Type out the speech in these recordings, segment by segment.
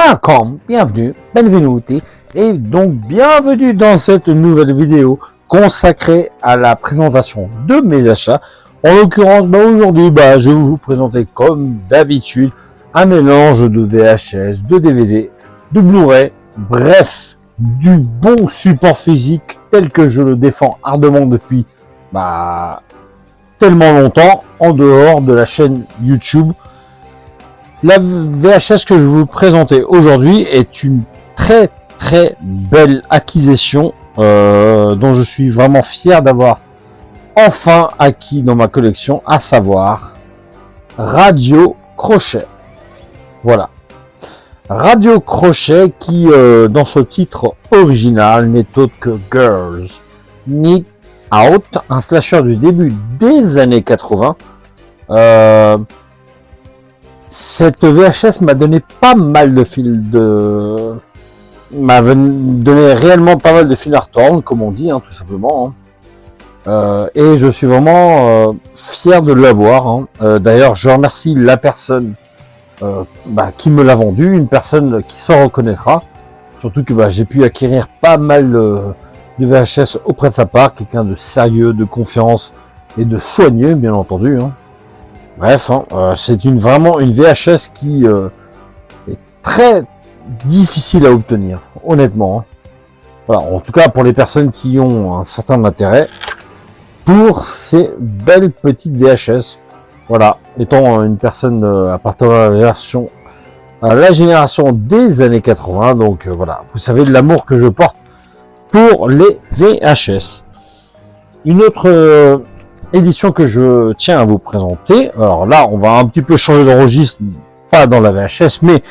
Welcome, bienvenue, benvenuti, et donc bienvenue dans cette nouvelle vidéo consacrée à la présentation de mes achats. En l'occurrence, aujourd'hui, je vais vous présenter comme d'habitude un mélange de VHS, de DVD, de Blu-ray, bref, du bon support physique tel que je le défends ardemment depuis tellement longtemps en dehors de la chaîne YouTube. La VHS que je vais vous présenter aujourd'hui est une très très belle acquisition dont je suis vraiment fier d'avoir enfin acquis dans ma collection, à savoir Radio Crochet. Voilà. Radio Crochet qui, dans ce titre original, n'est autre que Girls Need Out, un slasher du début des années 80. Cette VHS m'a donné pas mal de m'a donné réellement pas mal de fil à retordre, comme on dit, tout simplement. Et je suis vraiment fier de l'avoir. D'ailleurs, je remercie la personne qui me l'a vendu, une personne qui s'en reconnaîtra. Surtout que j'ai pu acquérir pas mal de VHS auprès de sa part, quelqu'un de sérieux, de confiance et de soigneux, bien entendu. Bref, c'est vraiment une VHS qui est très difficile à obtenir, honnêtement. Voilà, en tout cas pour les personnes qui ont un certain intérêt pour ces belles petites VHS. Voilà, étant une personne appartenant à la génération des années 80, donc voilà, vous savez de l'amour que je porte pour les VHS. Une autre édition que je tiens à vous présenter. Alors là, on va un petit peu changer de registre, pas dans la VHS, mais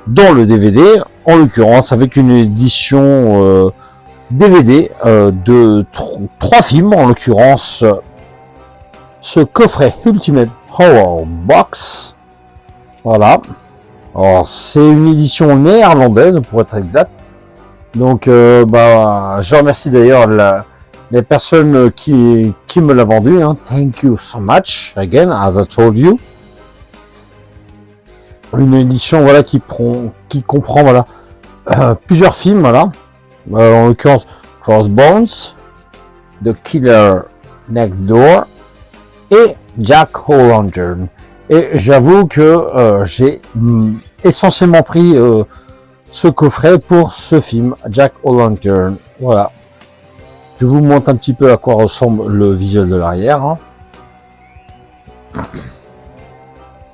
dans le DVD, en l'occurrence avec une édition DVD de 3 films, en l'occurrence ce coffret Ultimate Horror Box. Voilà. Alors c'est une édition néerlandaise pour être exact. Donc je remercie d'ailleurs les personnes qui me l'a vendu. Thank you so much again, as I told you. Une édition qui comprend plusieurs films, en l'occurrence Crossbones, The Killer Next Door et Jack O'Lantern. Et j'avoue que j'ai essentiellement pris ce coffret pour ce film, Jack O'Lantern. Voilà. Je vous montre un petit peu à quoi ressemble le visuel de l'arrière.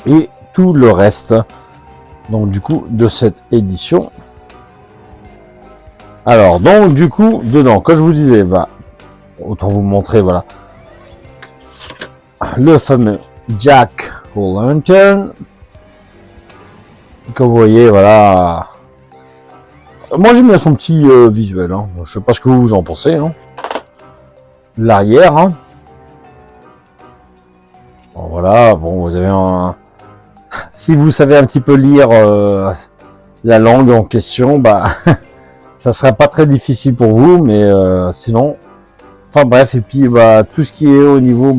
Et tout le reste, donc du coup, de cette édition. Alors, donc du coup, dedans, comme je vous disais, autant vous montrer, voilà, le fameux Jack O'Lantern. Comme vous voyez, voilà. Moi, j'aime bien son petit visuel. Je sais pas ce que vous en pensez. L'arrière. Bon, voilà. Bon, vous avez un. Si vous savez un petit peu lire la langue en question, ça sera pas très difficile pour vous, mais sinon. Enfin bref, et puis tout ce qui est au niveau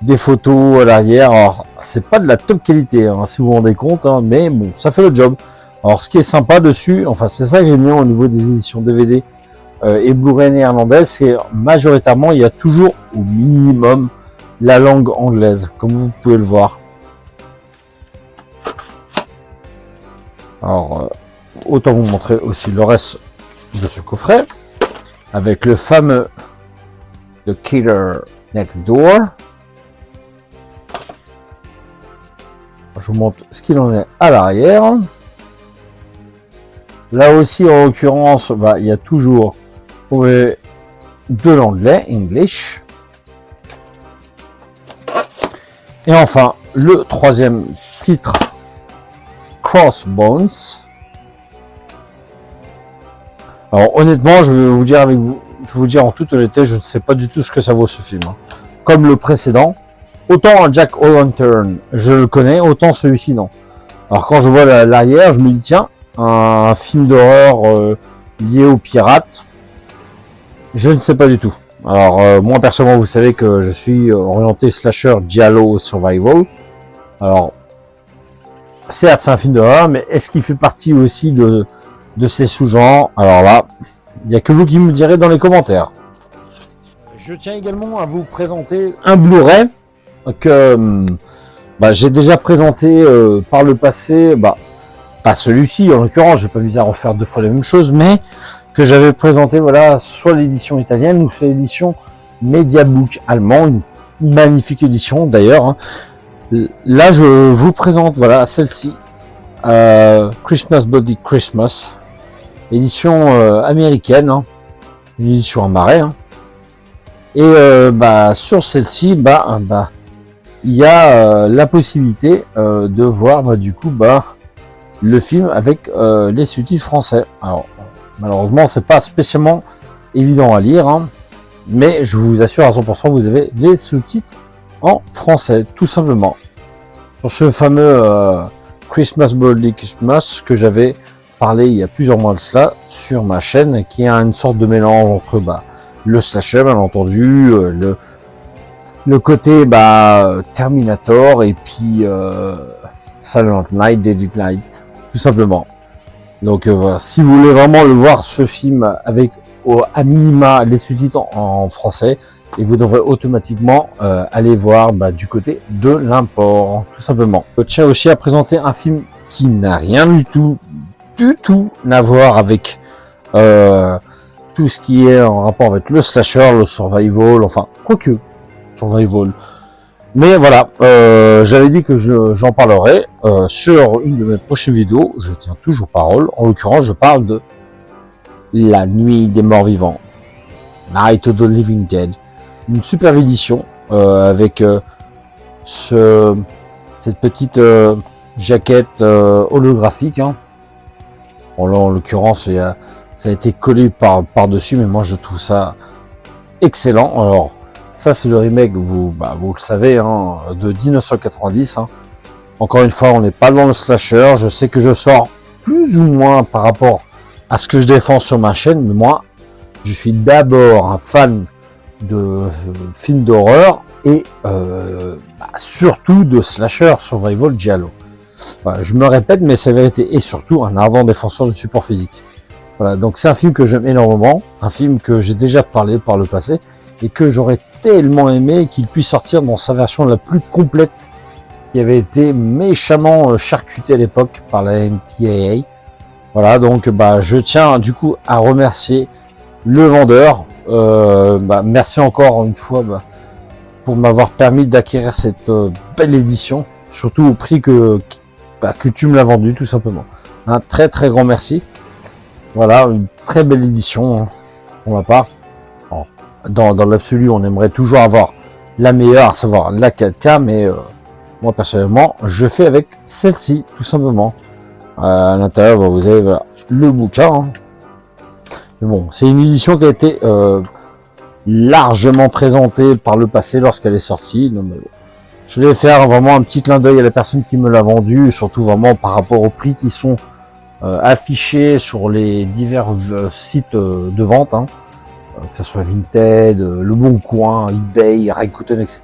des photos à l'arrière, alors c'est pas de la top qualité, si vous vous rendez compte, mais bon, ça fait le job. Alors ce qui est sympa dessus, enfin c'est ça que j'aime bien au niveau des éditions DVD et Blu-ray néerlandaises, c'est majoritairement il y a toujours au minimum la langue anglaise, comme vous pouvez le voir. Alors autant vous montrer aussi le reste de ce coffret avec le fameux The Killer Next Door. Je vous montre ce qu'il en est à l'arrière. Là aussi, en l'occurrence, il y a toujours de l'anglais, English. Et enfin, le troisième titre, Crossbones. Alors honnêtement, je vais vous dire en toute honnêteté, je ne sais pas du tout ce que ça vaut ce film. Comme le précédent, autant Jack O'Lantern, je le connais, autant celui-ci non. Alors quand je vois l'arrière, je me dis tiens, un film d'horreur lié aux pirates, je ne sais pas du tout. Alors moi personnellement, vous savez que je suis orienté slasher giallo survival. Alors certes, c'est un film d'horreur, mais est-ce qu'il fait partie aussi de ces sous-genres? Alors là, il n'y a que vous qui me direz dans les commentaires. Je tiens également à vous présenter un Blu-ray que j'ai déjà présenté par le passé, pas celui-ci en l'occurrence, je vais pas m'amuser à refaire 2 fois la même chose, mais que j'avais présenté voilà soit l'édition italienne ou soit l'édition Mediabook allemand, une magnifique édition d'ailleurs. Hein. Là je vous présente voilà celle-ci, Christmas Bloody Christmas, édition américaine, hein. Une édition en marais. Hein. Et sur celle-ci, il y a la possibilité de voir du coup le film avec les sous-titres français. Alors malheureusement c'est pas spécialement évident à lire, hein, mais je vous assure à 100% vous avez les sous-titres en français tout simplement. Sur ce fameux Christmas Bloody Christmas que j'avais parlé il y a plusieurs mois de cela sur ma chaîne, qui a une sorte de mélange entre le slasher bien entendu, le côté Terminator et puis Silent Night, Deadly Night, tout simplement. Donc voilà, si vous voulez vraiment le voir ce film avec à minima les sous-titres en français, et vous devrez automatiquement aller voir du côté de l'import, tout simplement. Je tiens aussi à présenter un film qui n'a rien du tout à voir avec tout ce qui est en rapport avec le slasher, le survival, enfin quoique survival. Mais voilà, j'avais dit que j'en parlerai sur une de mes prochaines vidéos. Je tiens toujours parole. En l'occurrence, je parle de La Nuit des Morts Vivants, Night of the Living Dead, une superbe édition avec cette petite jaquette holographique. Hein. Bon, là, en l'occurrence, ça a été collé par-dessus, mais moi je trouve ça excellent. Alors, ça c'est le remake, vous le savez, hein, de 1990. Hein. Encore une fois, on n'est pas dans le slasher. Je sais que je sors plus ou moins par rapport à ce que je défends sur ma chaîne, mais moi, je suis d'abord un fan de films d'horreur et surtout de slasher, survival, giallo. Voilà, je me répète, mais c'est la vérité. Et surtout, un ardent défenseur de support physique. Voilà, donc c'est un film que j'aime énormément, un film que j'ai déjà parlé par le passé et que j'aurais tellement aimé qu'il puisse sortir dans sa version la plus complète, qui avait été méchamment charcutée à l'époque par la MPAA. Voilà, donc je tiens du coup à remercier le vendeur. Merci encore une fois pour m'avoir permis d'acquérir cette belle édition, surtout au prix que tu me l'as vendu tout simplement. Un très très grand merci. Voilà, une très belle édition, hein, pour ma part. Alors, dans l'absolu, on aimerait toujours avoir la meilleure, à savoir la 4K, mais moi personnellement, je fais avec celle-ci, tout simplement. À l'intérieur, vous avez le bouquin. Hein. Mais bon, c'est une édition qui a été largement présentée par le passé lorsqu'elle est sortie. Non, mais bon. Je vais faire vraiment un petit clin d'œil à la personne qui me l'a vendu, surtout vraiment par rapport aux prix qui sont affichés sur les divers sites de vente, hein, que ce soit Vinted, Le Bon Coin, eBay, Rakuten, etc.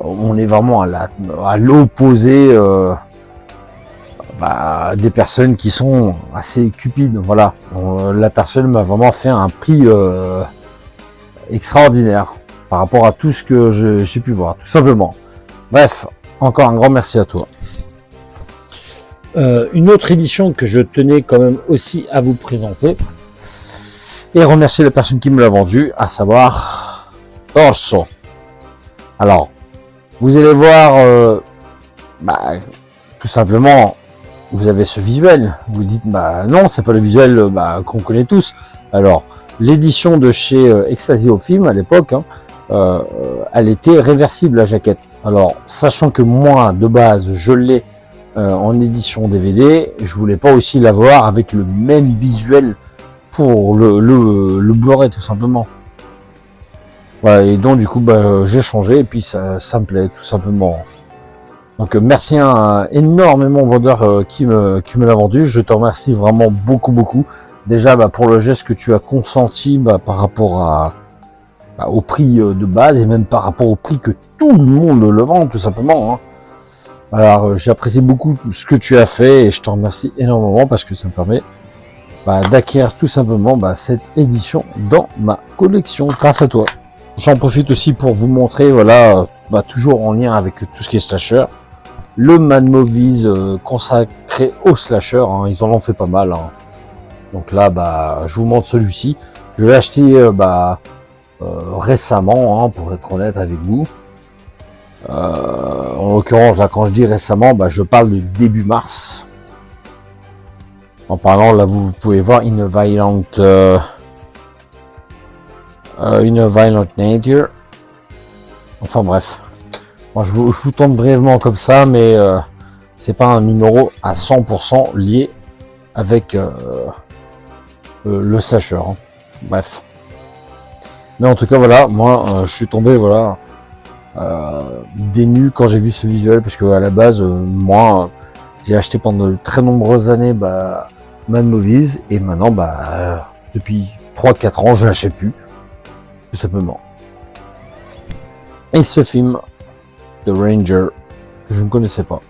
On est vraiment à l'opposé des personnes qui sont assez cupides. Voilà, la personne m'a vraiment fait un prix extraordinaire par rapport à tout ce que j'ai pu voir, tout simplement. Bref, encore un grand merci à toi. Une autre édition que je tenais quand même aussi à vous présenter et remercier la personne qui me l'a vendu, à savoir Orso. Alors, vous allez voir, tout simplement, vous avez ce visuel. Vous dites, non, c'est pas le visuel qu'on connaît tous. Alors, l'édition de chez Ecstasy au film à l'époque, hein, elle était réversible la jaquette. Alors, sachant que moi, de base, je l'ai en édition DVD, je voulais pas aussi l'avoir avec le même visuel pour le Blu-ray tout simplement. Voilà, et donc du coup j'ai changé et puis ça me plaît tout simplement. Donc merci énormément au vendeur qui me l'a vendu. Je te remercie vraiment beaucoup. Déjà pour le geste que tu as consenti par rapport au prix de base et même par rapport au prix que tout le monde le vend tout simplement. Hein. Alors, j'apprécie beaucoup tout ce que tu as fait et je te remercie énormément parce que ça me permet d'acquérir tout simplement cette édition dans ma collection grâce à toi. J'en profite aussi pour vous montrer, voilà, toujours en lien avec tout ce qui est slasher, le Mad Movies consacré au slasher, hein, ils en ont fait pas mal. Hein. Donc là, je vous montre celui-ci. Je l'ai acheté récemment, hein, pour être honnête avec vous. En l'occurrence, là, quand je dis récemment, je parle de début mars. En parlant, là, vous pouvez voir une violent nature. Enfin bref. Moi, je vous tente brièvement comme ça, mais c'est pas un numéro à 100% lié avec le slasher. Hein. Bref. Mais en tout cas, voilà, moi, je suis tombé, voilà, des nues quand j'ai vu ce visuel, parce que à la base, moi, j'ai acheté pendant de très nombreuses années, Mad Movies, et maintenant, depuis 3-4 ans, je l'achète plus, tout simplement. Et ce film, The Ranger, que je ne connaissais pas,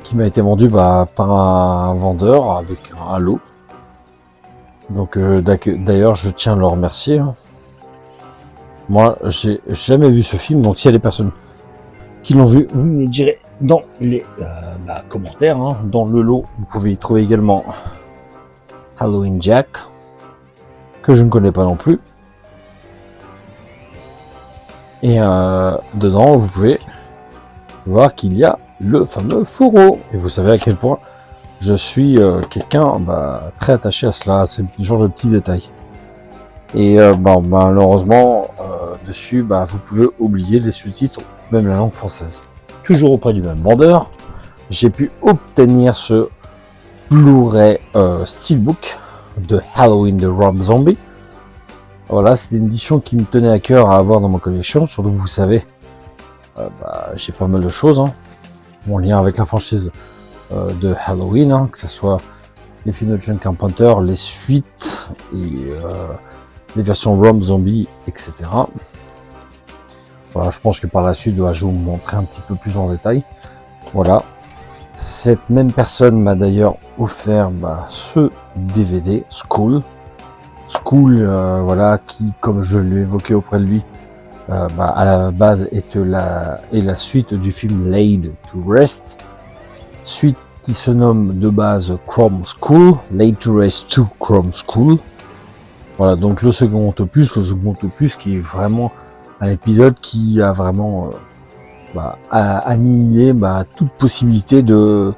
qui m'a été vendu par un vendeur avec un lot. Donc d'ailleurs, je tiens à le remercier. Hein. Moi, j'ai jamais vu ce film, donc s'il y a des personnes qui l'ont vu, vous me le direz dans les commentaires. Hein. Dans le lot, vous pouvez y trouver également Halloween Jack, que je ne connais pas non plus. Et dedans, vous pouvez voir qu'il y a le fameux fourreau. Et vous savez à quel point je suis quelqu'un très attaché à cela, à ce genre de petits détails. Et malheureusement, dessus, vous pouvez oublier les sous-titres, même la langue française. Toujours auprès du même vendeur, j'ai pu obtenir ce Blu-ray Steelbook de Halloween de Rob Zombie. Voilà, c'est une édition qui me tenait à cœur à avoir dans ma collection, surtout que vous savez, j'ai pas mal de choses, hein, en lien avec la franchise de Halloween, hein, que ce soit les films de John Carpenter, les suites et les versions Rob Zombie, etc. Voilà, je pense que par la suite, je vais vous montrer un petit peu plus en détail. Voilà. Cette même personne m'a d'ailleurs offert ce DVD, School. School, voilà, qui, comme je l'ai évoqué auprès de lui, à la base est la suite du film Laid to Rest. Suite qui se nomme de base Chrome School, Laid to Rest 2 Chrome School. Voilà, donc le second opus qui est vraiment un épisode qui a vraiment annihilé toute possibilité de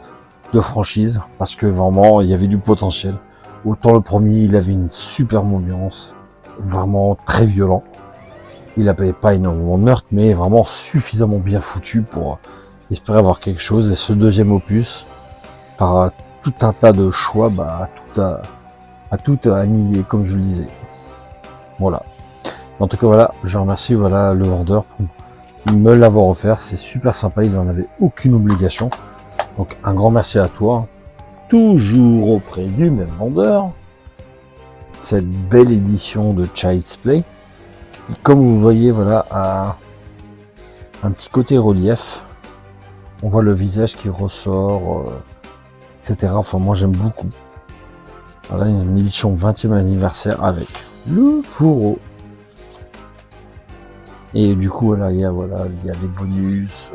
franchise, parce que vraiment il y avait du potentiel. Autant le premier, il avait une superbe ambiance, vraiment très violent. Il n'avait pas énormément de meurtre, mais vraiment suffisamment bien foutu pour espérer avoir quelque chose. Et ce deuxième opus, par tout un tas de choix, à tout annihiler, comme je le disais. Voilà. En tout cas, voilà, je remercie le vendeur pour me l'avoir offert. C'est super sympa, il n'en avait aucune obligation. Donc un grand merci à toi. Toujours auprès du même vendeur. Cette belle édition de Child's Play. Qui, comme vous voyez, voilà, a un petit côté relief. On voit le visage qui ressort, etc. Enfin, moi j'aime beaucoup. Voilà, une édition 20e anniversaire avec le fourreau. Et du coup, voilà, il y a les bonus.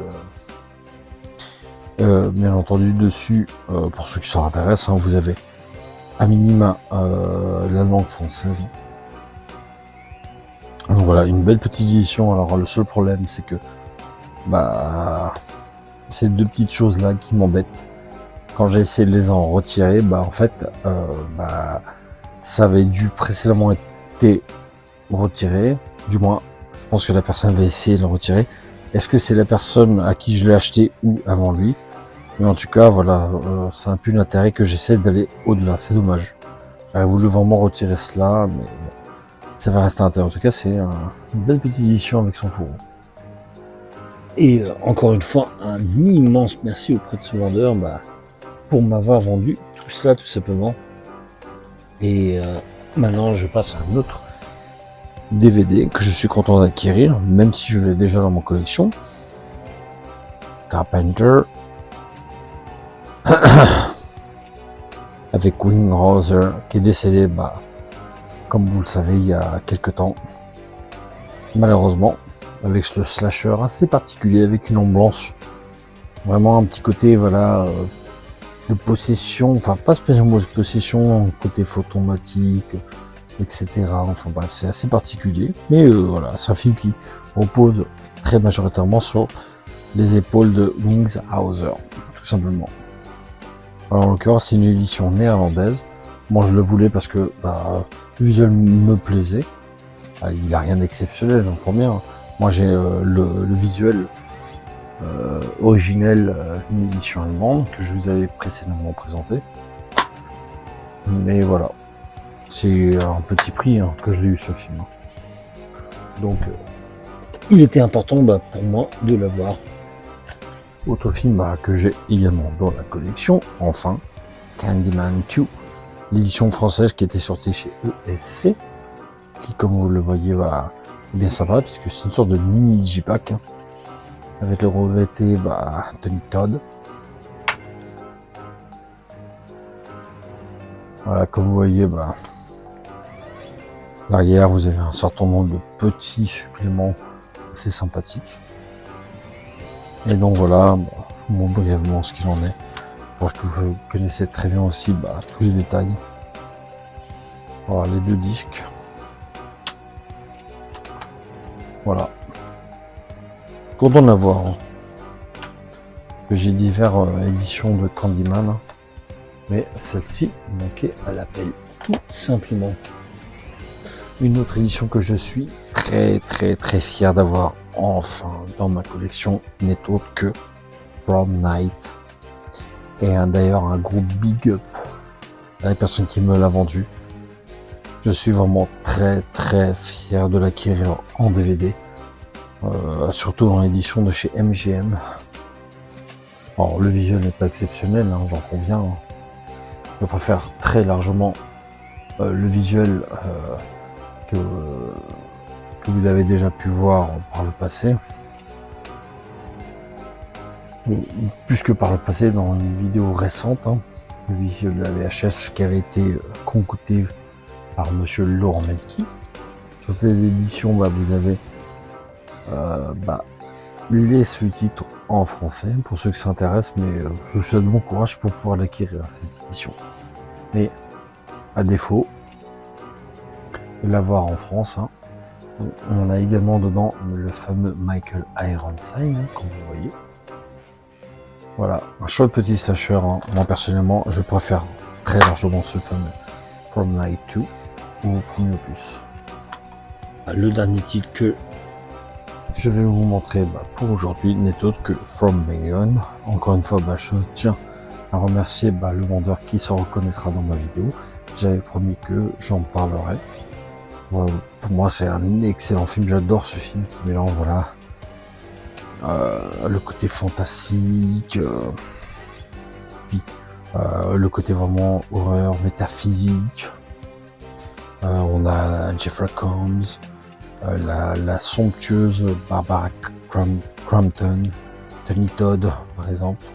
Bien entendu, dessus, pour ceux qui s'en intéressent, vous avez à minima la langue française. Donc voilà, une belle petite édition. Alors le seul problème, c'est que ces deux petites choses là qui m'embêtent. Quand j'ai essayé de les en retirer, en fait, ça avait dû précédemment été retiré. Du moins, je pense que la personne avait essayé de le retirer. Est-ce que c'est la personne à qui je l'ai acheté ou avant lui? Mais en tout cas, voilà, ça n'a plus l'intérêt que j'essaie d'aller au-delà. C'est dommage. J'aurais voulu vraiment retirer cela, mais ça va rester à l'intérieur. En tout cas, c'est une belle petite édition avec son fourreau. Et encore une fois, un immense merci auprès de ce vendeur pour m'avoir vendu tout cela, tout simplement. Et maintenant, je passe à un autre DVD que je suis content d'acquérir, même si je l'ai déjà dans mon collection. Carpenter, avec Wing Rose qui est décédé, comme vous le savez, il y a quelques temps, malheureusement, avec ce slasher assez particulier, avec une ombre blanche, vraiment un petit côté, voilà, de possession, enfin pas spécialement de possession, côté photomatique, etc. Enfin bref, c'est assez particulier, mais voilà, c'est un film qui repose très majoritairement sur les épaules de Wings Hauser, tout simplement. Alors, en l'occurrence, c'est une édition néerlandaise. Moi, je le voulais parce que le visuel me plaisait. Il n'a rien d'exceptionnel, j'entends bien. Moi, j'ai le visuel originel, une édition allemande que je vous avais précédemment présenté. Mais voilà, c'est un petit prix que je l'ai eu ce film. Donc, il était important pour moi de l'avoir. Autre film que j'ai également dans la collection, enfin, Candyman 2, l'édition française qui était sortie chez ESC, qui, comme vous le voyez, est bien sympa, puisque c'est une sorte de mini digipack, avec le regretté Tony Todd. Voilà, comme vous voyez, l'arrière, vous avez un certain nombre de petits suppléments assez sympathiques. Et donc voilà, je vous montre brièvement ce qu'il en est. Parce que vous connaissez très bien aussi tous les détails. Voilà, les deux disques. Voilà. Content de l'avoir. J'ai diverses éditions de Candyman. Mais celle-ci manquait à l'appel. Tout simplement. Une autre édition que je suis très très très fier d'avoir enfin dans ma collection n'est autre que Prom Night. Et d'ailleurs un gros big up à la personne qui me l'a vendu. Je suis vraiment très très fier de l'acquérir en DVD. Surtout dans l'édition de chez MGM. Alors le visuel n'est pas exceptionnel, j'en conviens. Je préfère très largement le visuel que vous avez déjà pu voir par le passé. Plus que par le passé, dans une vidéo récente, le visuel de la VHS qui avait été concocté par monsieur Laurent Melki. Sur cette édition, vous avez les sous-titres en français, pour ceux qui s'intéressent, mais je vous souhaite bon courage pour pouvoir l'acquérir, cette édition. Mais, à défaut de l'avoir en France, on a également dedans le fameux Michael Ironside, comme vous voyez. Voilà, un chouette petit slasher. Moi personnellement, je préfère très largement ce fameux Prom Night 2 au premier opus. Le dernier titre que je vais vous montrer pour aujourd'hui n'est autre que From Beyond. Encore une fois, je tiens à remercier le vendeur qui se reconnaîtra dans ma vidéo. J'avais promis que j'en parlerai. Pour moi, c'est un excellent film. J'adore ce film qui mélange le côté fantastique, puis le côté vraiment horreur, métaphysique. On a Jeffrey Combs, la somptueuse Barbara Crampton, Tony Todd par exemple,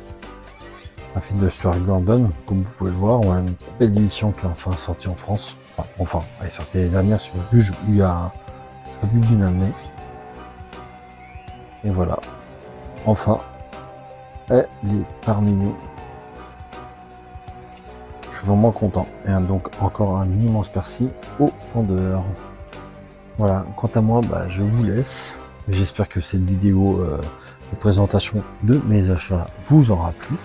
un film de Stuart Gordon, comme vous pouvez le voir. On a une belle édition qui est enfin sortie en France. Enfin, elle est sortie l'année dernière sur le juge, il y a un peu plus d'une année. Et voilà, enfin, elle est parmi nous. Je suis vraiment content. Et donc, encore un immense merci aux vendeurs. Voilà, quant à moi, je vous laisse. J'espère que cette vidéo de présentation de mes achats vous aura plu.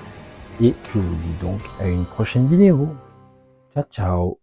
Et je vous dis donc à une prochaine vidéo. Ciao, ciao.